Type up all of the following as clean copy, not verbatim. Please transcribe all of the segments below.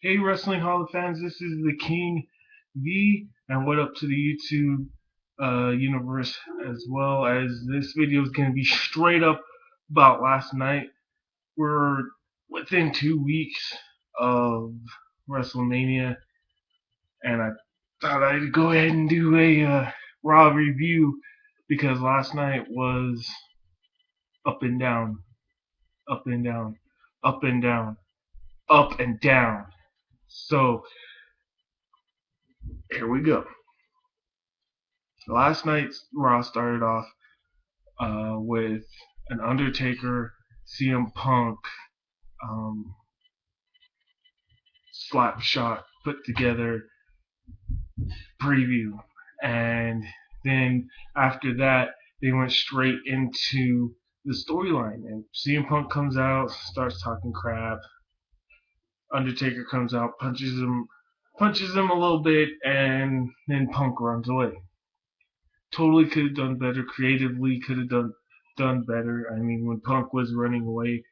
Hey Wrestling Hall of Fans, this is the King V, and what up to the YouTube universe as well, as this video is going to be straight up about last night. We're within 2 weeks of WrestleMania, and I thought I'd go ahead and do a Raw review because last night was up and down, up and down, up and down, up and down. So here we go. Last night's Raw started off with an Undertaker CM Punk um, slap shot put together preview, and then after that they went straight into the storyline. And CM Punk comes out, starts talking crap. Undertaker comes out, punches him a little bit, and then Punk runs away. Totally could have done better creatively. Could have done better. I mean, when Punk was running away,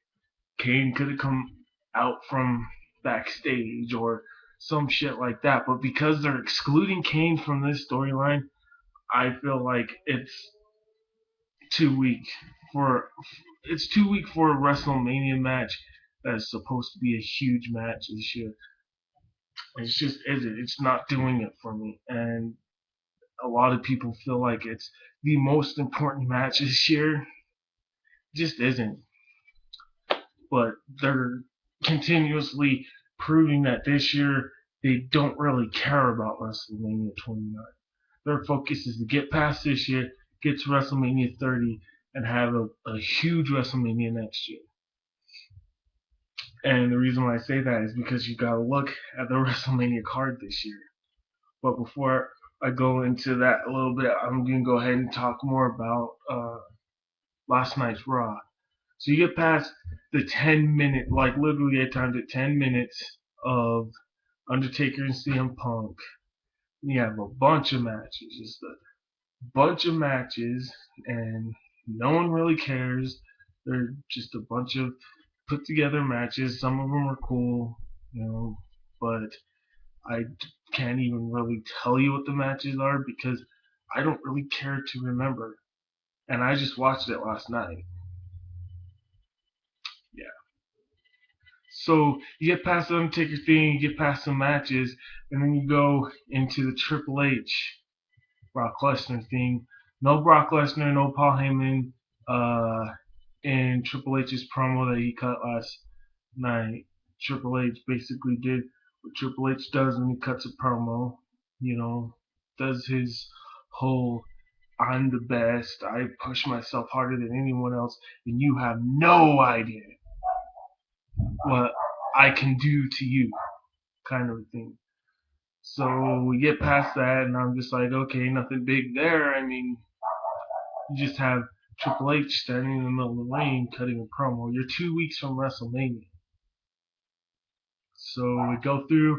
Kane could have come out from backstage or some shit like that. But because they're excluding Kane from this storyline, I feel like too weak for it's too weak for a WrestleMania match that is supposed to be a huge match this year. It's just isn't. It's not doing it for me, and a lot of people feel like it's the most important match this year. It just isn't. But they're continuously proving that this year they don't really care about WrestleMania 29. Their focus is to get past this year, get to WrestleMania 30, and have a huge WrestleMania next year. And the reason why I say that is because you gotta look at the WrestleMania card this year. But before I go into that a little bit, I'm gonna go ahead and talk more about last night's Raw. So you get past the 10-minute, like literally at times at 10 minutes of Undertaker and CM Punk. You have a bunch of matches, just a bunch of matches, and no one really cares. They're just a bunch of put together matches. Some of them are cool, but I can't even really tell you what the matches are because I don't really care to remember. And I just watched it last night. Yeah. So you get past the Undertaker thing, you get past some matches, and then you go into the Triple H Brock Lesnar thing. No Brock Lesnar, no Paul Heyman in Triple H's promo that he cut last night. Triple H basically did what Triple H does when he cuts a promo, does his whole I'm the best, I push myself harder than anyone else, and you have no idea what I can do to you, kind of a thing. So we get past that, and I'm just like, okay, nothing big there. I mean, you just have Triple H standing in the middle of the ring cutting a promo. You're 2 weeks from WrestleMania. So we go through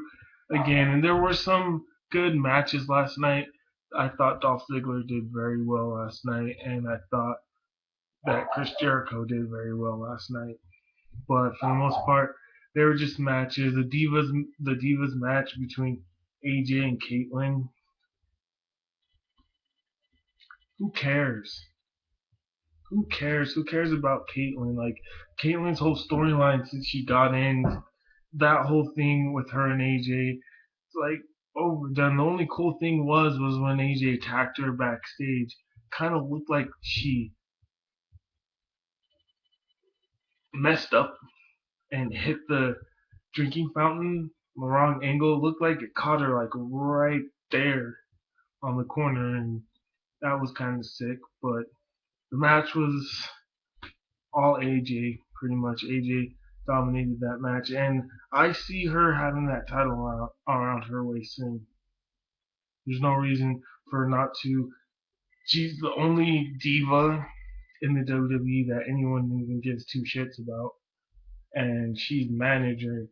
again, and there were some good matches last night. I thought Dolph Ziggler did very well last night, and I thought that Chris Jericho did very well last night. But for the most part, they were just matches. The Divas match between AJ and Caitlyn. Who cares? Who cares? Who cares about Caitlyn? Like Caitlyn's whole storyline since she got in, that whole thing with her and AJ, it's like overdone. The only cool thing was when AJ attacked her backstage. Kind of looked like she messed up and hit the drinking fountain the wrong angle. It looked like it caught her like right there on the corner, and that was kind of sick. But the match was all AJ, pretty much. AJ dominated that match, and I see her having that title around her waist soon. There's no reason for her not to. She's the only diva in the WWE that anyone even gives two shits about, and she's manager.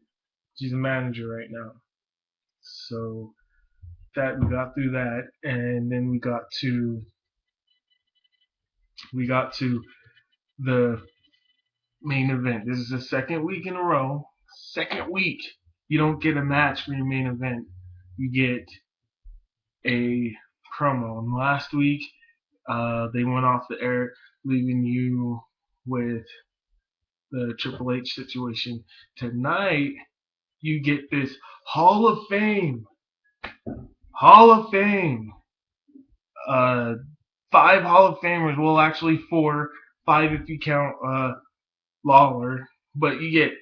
She's a manager right now. So that we got through that, and then we got to the main event. This is the second week in a row. Second week. You don't get a match for your main event. You get a promo. And last week, they went off the air, leaving you with the Triple H situation. Tonight, you get this Hall of Fame. Hall of Fame. Uh, 5 Hall of Famers. Well, actually 4. 5 if you count Lawler. But you get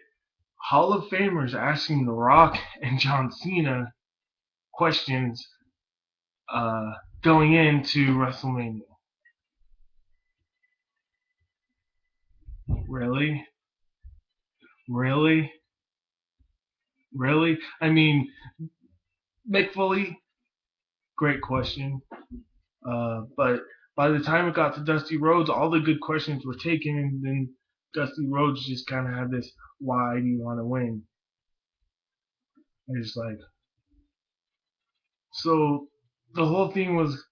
Hall of Famers asking The Rock and John Cena questions going into WrestleMania. Really? Really? Really? I mean, Mick Foley, great question. But by the time it got to Dusty Rhodes, all the good questions were taken, and then Dusty Rhodes just kind of had this, why do you want to win? It's like, so the whole thing was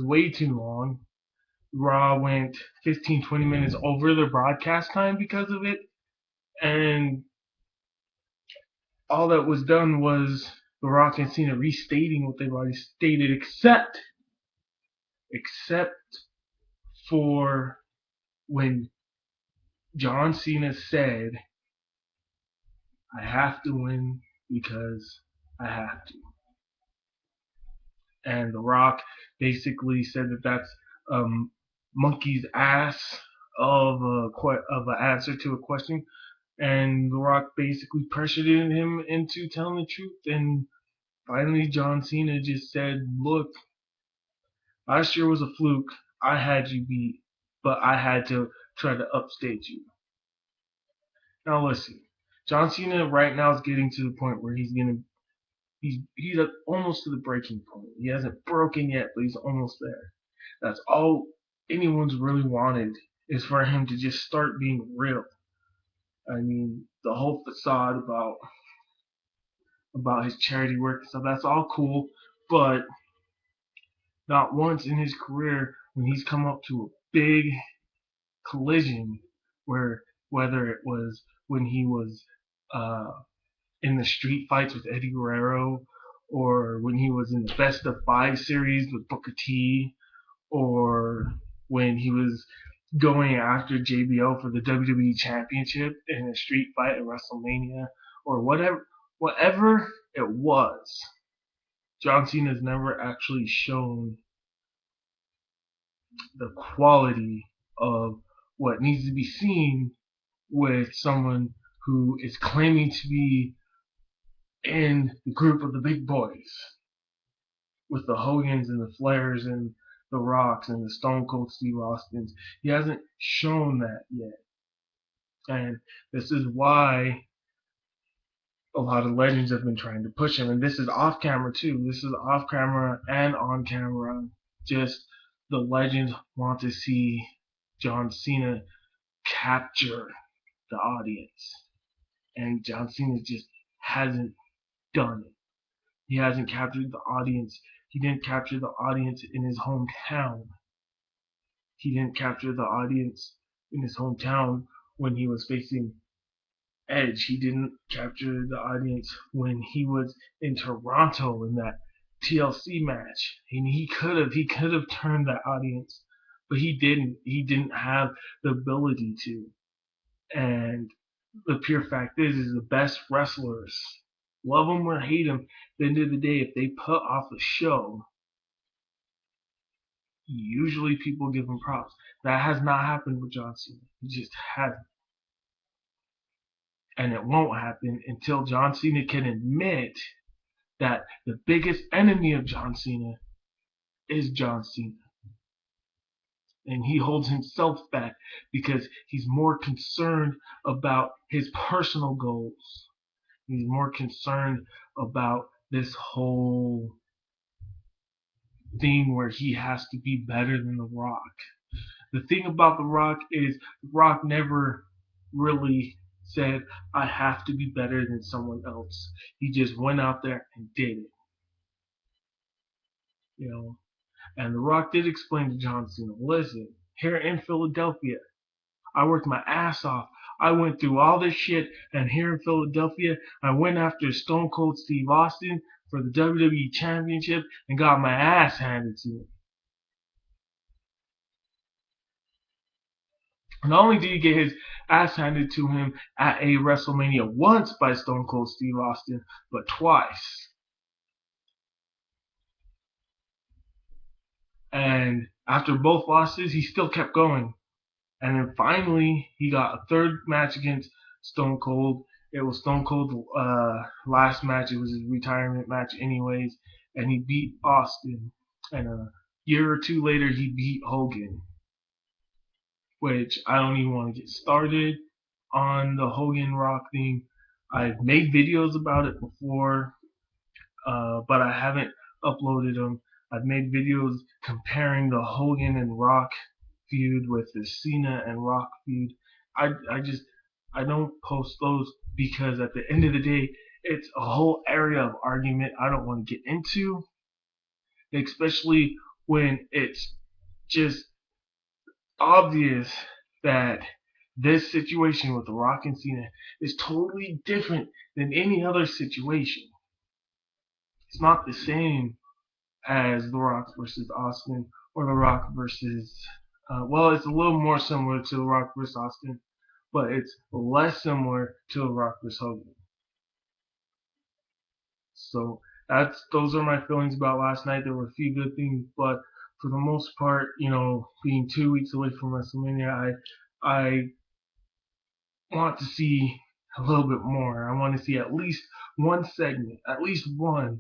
way too long. Raw went 15-20 minutes over the broadcast time because of it, and all that was done was The Rock and Cena restating what they've already stated, except for when John Cena said, I have to win because I have to. And The Rock basically said that that's monkey's ass of an answer to a question. And The Rock basically pressured him into telling the truth. And finally, John Cena just said, look, last year was a fluke. I had you beat, but I had to try to upstage you. Now listen, John Cena right now is getting to the point where he's almost to the breaking point. He hasn't broken yet, but he's almost there. That's all anyone's really wanted, is for him to just start being real. I mean, the whole facade about his charity work and stuff, that's all cool, but not once in his career when he's come up to a big collision, where whether it was when he was uh, in the street fights with Eddie Guerrero, or when he was in the Best of 5 series with Booker T, or when he was going after JBL for the WWE Championship in a street fight at WrestleMania, or whatever it was. John Cena's never actually shown the quality of what needs to be seen with someone who is claiming to be in the group of the big boys, with the Hogans and the Flairs and the Rocks and the Stone Cold Steve Austins. He hasn't shown that yet. And this is why a lot of legends have been trying to push him. And this is off camera too. This is off camera and on camera. Just the legends want to see John Cena capture the audience. And John Cena just hasn't done it. He hasn't captured the audience. He didn't capture the audience in his hometown. He didn't capture the audience in his hometown when he was facing Edge. He didn't capture the audience when he was in Toronto in that TLC match. And he could have turned that audience, but he didn't. He didn't have the ability to. And the pure fact is the best wrestlers, love them or hate them, at the end of the day, if they put off a show, usually people give him props. That has not happened with John Cena. It just hasn't. And it won't happen until John Cena can admit that the biggest enemy of John Cena is John Cena. And he holds himself back because he's more concerned about his personal goals. He's more concerned about this whole thing where he has to be better than The Rock. The thing about The Rock is The Rock never really said, I have to be better than someone else. He just went out there and did it. You know, and The Rock did explain to John Cena, listen, here in Philadelphia, I worked my ass off. I went through all this shit, and here in Philadelphia, I went after Stone Cold Steve Austin for the WWE Championship and got my ass handed to me. Not only did he get his ass handed to him at a WrestleMania once by Stone Cold Steve Austin, but twice. And after both losses, he still kept going. And then finally, he got a third match against Stone Cold. It was Stone Cold's last match. It was his retirement match, anyways. And he beat Austin. And a year or two later, he beat Hogan. Which I don't even want to get started on the Hogan Rock thing. I've made videos about it before, but I haven't uploaded them. I've made videos comparing the Hogan and Rock feud with the Cena and Rock feud. I don't post those because at the end of the day, it's a whole area of argument I don't want to get into, especially when it's just obvious that this situation with The Rock and Cena is totally different than any other situation. It's not the same as The Rock versus Austin or The Rock versus, well, it's a little more similar to The Rock versus Austin, but it's less similar to The Rock versus Hogan. So those are my feelings about last night. There were a few good things, but for the most part, being 2 weeks away from WrestleMania, I want to see a little bit more. I want to see at least one segment, at least one,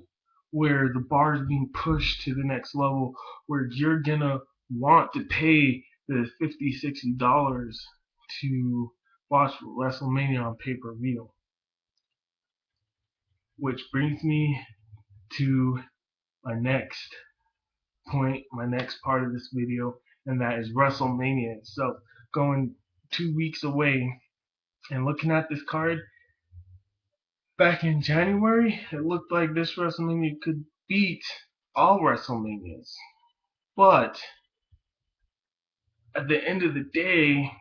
where the bar is being pushed to the next level, where you're gonna want to pay the $50, $60 to watch WrestleMania on pay-per-view. Which brings me to my next point, my next part of this video, and that is WrestleMania itself. Going 2 weeks away, and looking at this card, back in January, it looked like this WrestleMania could beat all WrestleManias. But at the end of the day,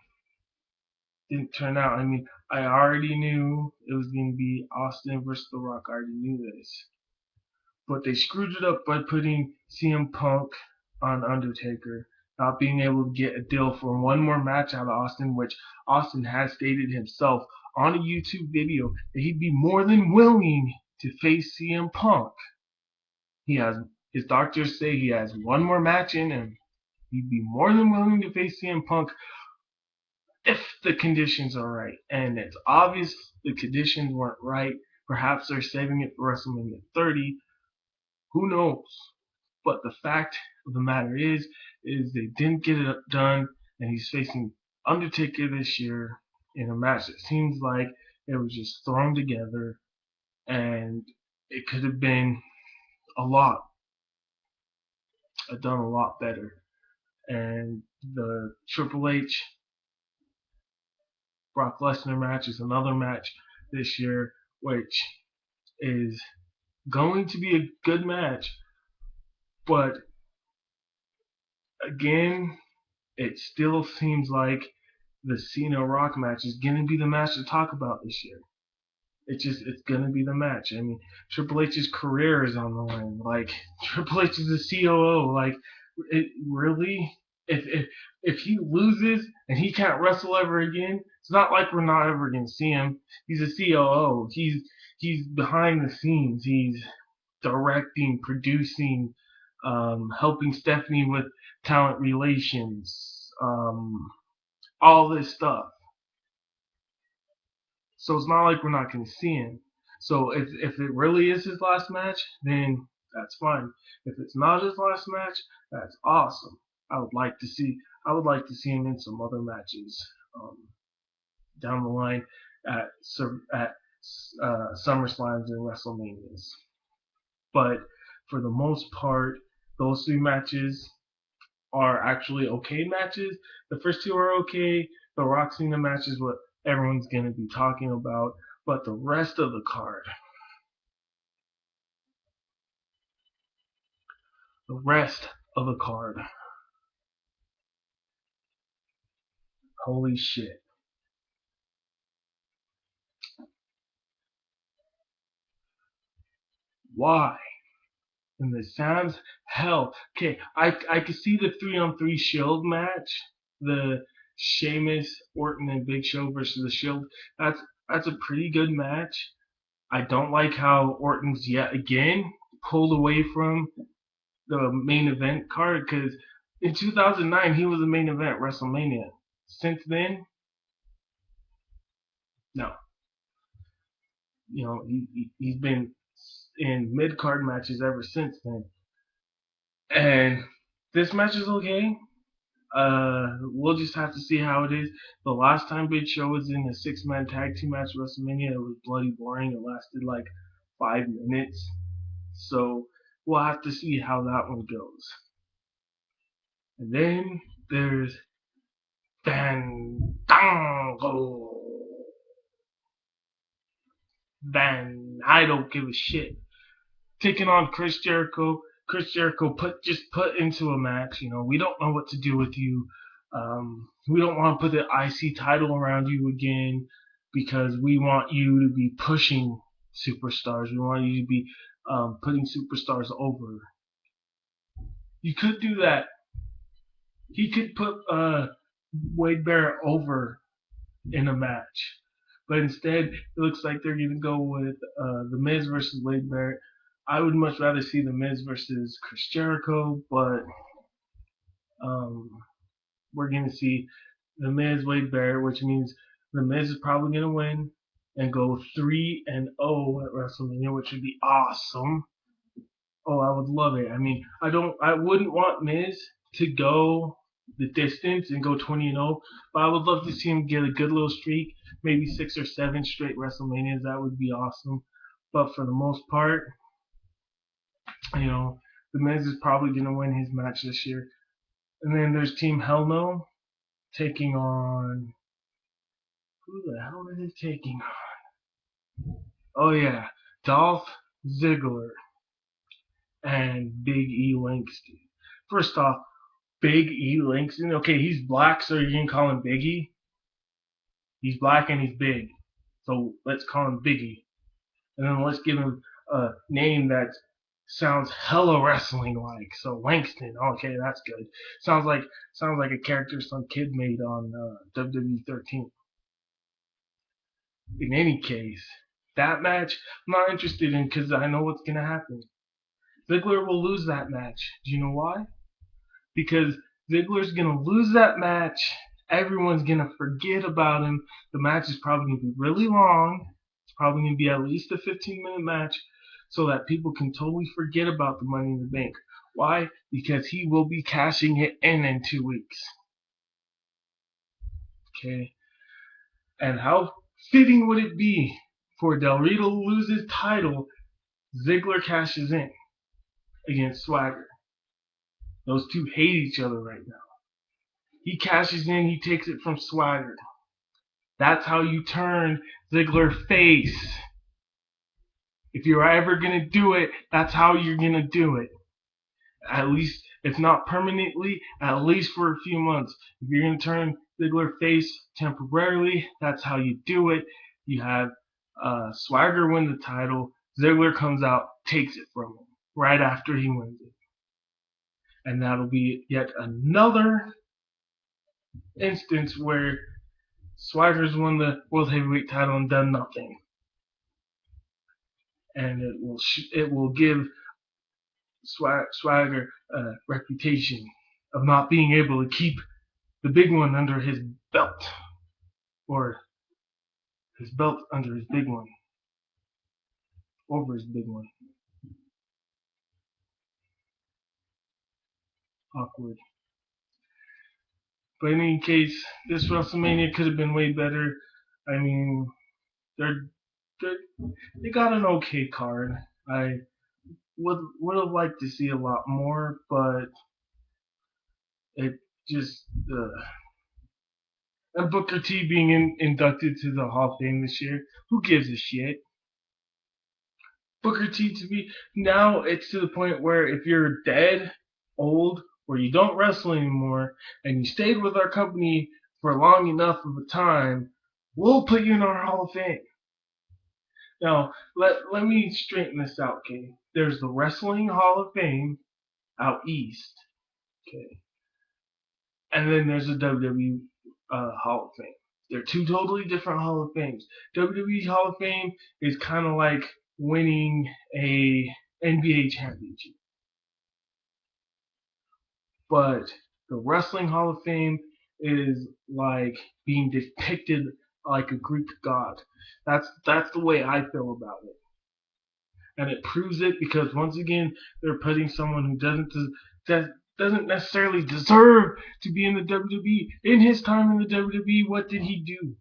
didn't turn out. I mean, I already knew it was going to be Austin versus The Rock. I already knew this. But they screwed it up by putting CM Punk on Undertaker, not being able to get a deal for one more match out of Austin, which Austin has stated himself on a YouTube video that he'd be more than willing to face CM Punk. His doctors say he has one more match in him. He'd be more than willing to face CM Punk if the conditions are right. And it's obvious the conditions weren't right. Perhaps they're saving it for WrestleMania 30. Who knows? But the fact of the matter is they didn't get it done, and he's facing Undertaker this year in a match that seems like it was just thrown together, and it could have been done a lot better. And the Triple H Brock Lesnar match is another match this year, which is going to be a good match, but again, it still seems like the Cena Rock match is gonna be the match to talk about this year. It's gonna be the match. I mean, Triple H's career is on the line. Like, Triple H is the COO. Like, it really, if he loses and he can't wrestle ever again, it's not like we're not ever gonna see him. He's a COO. He's behind the scenes. He's directing, producing, helping Stephanie with talent relations, all this stuff. So it's not like we're not going to see him. So if it really is his last match, then that's fine. If it's not his last match, that's awesome. I would like to see him in some other matches down the line at SummerSlams and WrestleManias. But for the most part, those three matches are actually okay matches. The first two are okay. The Rock Cena match is what everyone's going to be talking about. But the rest of the card, holy shit. Why? And the sounds, hell, okay, I could see the 3-on-3 Shield match, the Sheamus, Orton, and Big Show versus the Shield. That's a pretty good match. I don't like how Orton's yet again pulled away from the main event card, because in 2009 he was the main event at WrestleMania. Since then, no. He's been in mid card matches ever since then. And this match is okay. We'll just have to see how it is. The last time Big Show was in a 6-man tag team match at WrestleMania, it was bloody boring. It lasted like 5 minutes. So we'll have to see how that one goes. And then there's Fandango. I don't give a shit. Taking on Chris Jericho. Chris Jericho just put into a match. We don't know what to do with you. We don't want to put the IC title around you again, because we want you to be pushing superstars. We want you to be putting superstars over. You could do that. He could put Wade Barrett over in a match. But instead, it looks like they're going to go with The Miz versus Wade Barrett. I would much rather see The Miz versus Chris Jericho, but we're going to see The Miz, Wade Barrett, which means The Miz is probably going to win and go 3-0 at WrestleMania, which would be awesome. Oh, I would love it. I mean, I wouldn't want Miz to go the distance and go 20-0, but I would love to see him get a good little streak, maybe 6 or 7 straight WrestleManias. That would be awesome. But for the most part, The Miz is probably going to win his match this year. And then there's Team Hell No taking on, who the hell are they taking on? Oh yeah, Dolph Ziggler and Big E Langston. First off, Big E Langston. Okay, he's black, so you can call him Big E. He's black and he's big, so let's call him Biggie. And then let's give him a name that sounds hella wrestling like. So Langston. Okay, that's good. Sounds like a character some kid made on WWE 13. In any case, that match I'm not interested in, because I know what's gonna happen. Ziggler will lose that match. Do you know why? Because Ziggler's gonna lose that match. Everyone's gonna forget about him. The match is probably gonna be really long. It's probably gonna be at least a 15-minute match, so that people can totally forget about the Money in the Bank. Why? Because he will be cashing it in 2 weeks. Okay. And how fitting would it be for Del Rio to lose his title? Ziggler cashes in against Swagger. Those two hate each other right now. He cashes in, he takes it from Swagger. That's how you turn Ziggler face. If you're ever going to do it, that's how you're going to do it. At least, if not permanently, at least for a few months. If you're going to turn Ziggler face temporarily, that's how you do it. You have Swagger win the title. Ziggler comes out, takes it from him right after he wins it. And that'll be yet another instance where Swagger's won the World Heavyweight title and done nothing. And it will give Swagger a reputation of not being able to keep the big one under his belt, or his belt under his big one, over his big one. Awkward. But in any case, this WrestleMania could have been way better. I mean, they got an okay card. I would have liked to see a lot more, but it just and Booker T being inducted to the Hall of Fame this year, who gives a shit? Booker T, to me, now it's to the point where if you're dead, old, or you don't wrestle anymore, and you stayed with our company for long enough of a time, we'll put you in our Hall of Fame. Now, let me straighten this out, okay? There's the Wrestling Hall of Fame out east, okay? And then there's the WWE Hall of Fame. They're two totally different Hall of Fames. WWE Hall of Fame is kind of like winning a NBA championship, but the Wrestling Hall of Fame is like being depicted like a Greek god. That's the way I feel about it, and it proves it because once again they're putting someone who doesn't necessarily deserve to be in the WWE. In his time in the WWE, what did he do?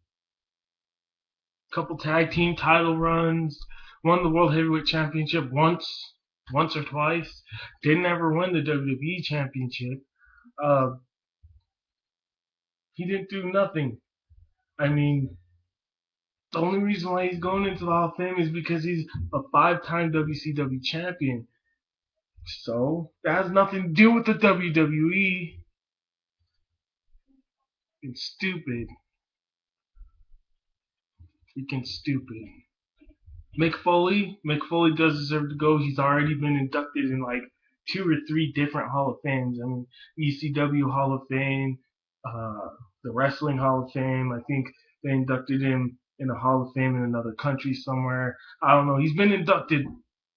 Couple tag team title runs, won the World Heavyweight Championship once or twice. Didn't ever win the WWE Championship. Uh, he didn't do nothing. I mean, the only reason why he's going into the Hall of Fame is because he's a five-time WCW champion. So that has nothing to do with the WWE. It's stupid. Freaking stupid. Mick Foley does deserve to go. He's already been inducted in like two or three different Hall of Fames. I mean, ECW Hall of Fame, uh, the Wrestling Hall of Fame. I think they inducted him in a Hall of Fame in another country somewhere. I don't know. He's been inducted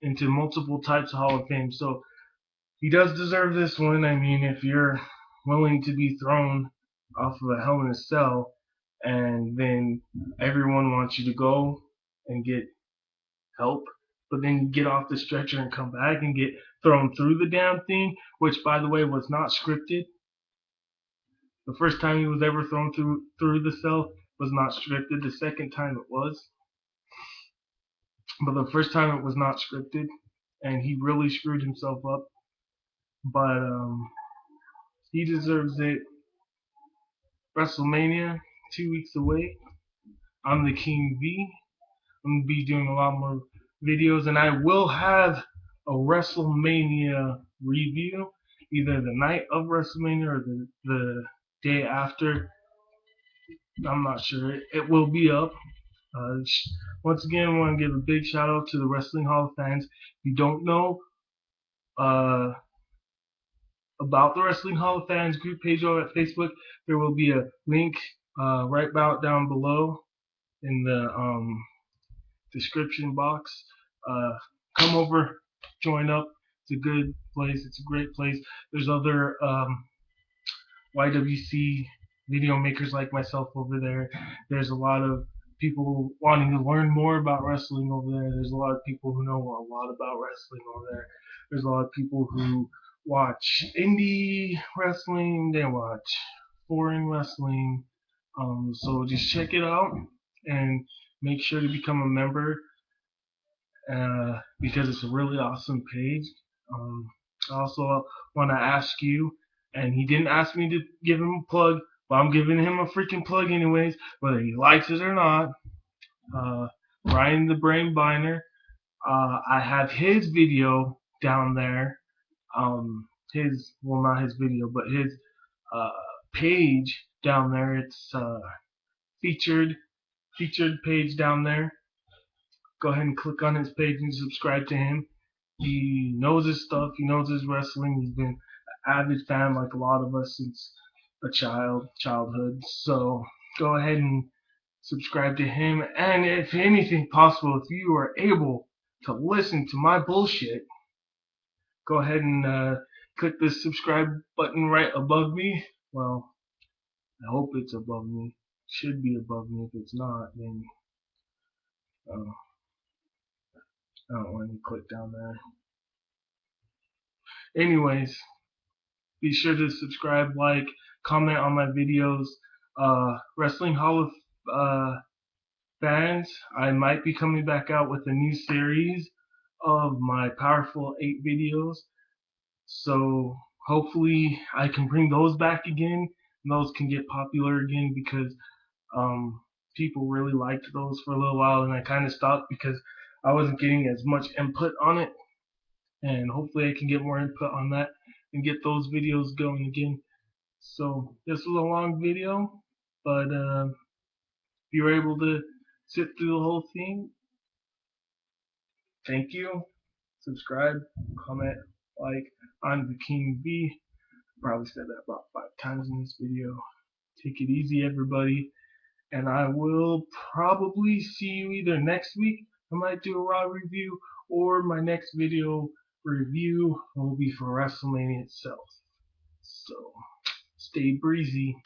into multiple types of Hall of Fame, so he does deserve this one. I mean, if you're willing to be thrown off of a Hell in a Cell, and then everyone wants you to go and get help, but then you get off the stretcher and come back and get thrown through the damn thing, which by the way was not scripted. The first time he was ever thrown through the cell was not scripted. The second time it was, but the first time it was not scripted, and he really screwed himself up. But he deserves it. WrestleMania 2 weeks away. I'm the King V. I'm gonna be doing a lot more videos, and I will have a WrestleMania review either the night of WrestleMania or the day after. I'm not sure. It will be up. Uh, Once again, I want to give a big shout out to the Wrestling Hall of fans. If you don't know uh, about the Wrestling Hall of Fans group page over at Facebook, there will be a link right about down below in the description box. Uh, Come over, join up. It's a good place. It's a great place. There's other YWC video makers like myself over there. There's a lot of people wanting to learn more about wrestling over there. There's a lot of people who know a lot about wrestling over there. There's a lot of people who watch indie wrestling. They watch foreign wrestling. So just check it out and make sure to become a member because it's a really awesome page. I also want to ask you, and he didn't ask me to give him a plug, but I'm giving him a freaking plug anyways, whether he likes it or not. Uh, Ryan the Brain Biner, I have his video down there. Well, not his video, but his uh, page down there. It's featured featured page down there. Go ahead and click on his page and subscribe to him. He knows his stuff. He knows his wrestling. He's been an avid fan like a lot of us since childhood. So go ahead and subscribe to him. And if anything possible, if you are able to listen to my bullshit, go ahead and click the subscribe button right above me. Well, I hope it's above me. Should be above me. If it's not, then uh, I don't want to click down there. Anyways, be sure to subscribe, like, comment on my videos. Wrestling Hall of Fans, I might be coming back out with a new series of my Powerful 8 videos. So hopefully I can bring those back again, and those can get popular again because people really liked those for a little while, and I kind of stopped because I wasn't getting as much input on it. And hopefully I can get more input on that and get those videos going again. So this was a long video, but if you were able to sit through the whole thing, Thank you. Subscribe, comment, like. I'm the King B. Probably said that about 5 times in this video. Take it easy, everybody. And I will probably see you either next week. I might do a Raw review, or my next video review will be for WrestleMania itself. So, stay breezy.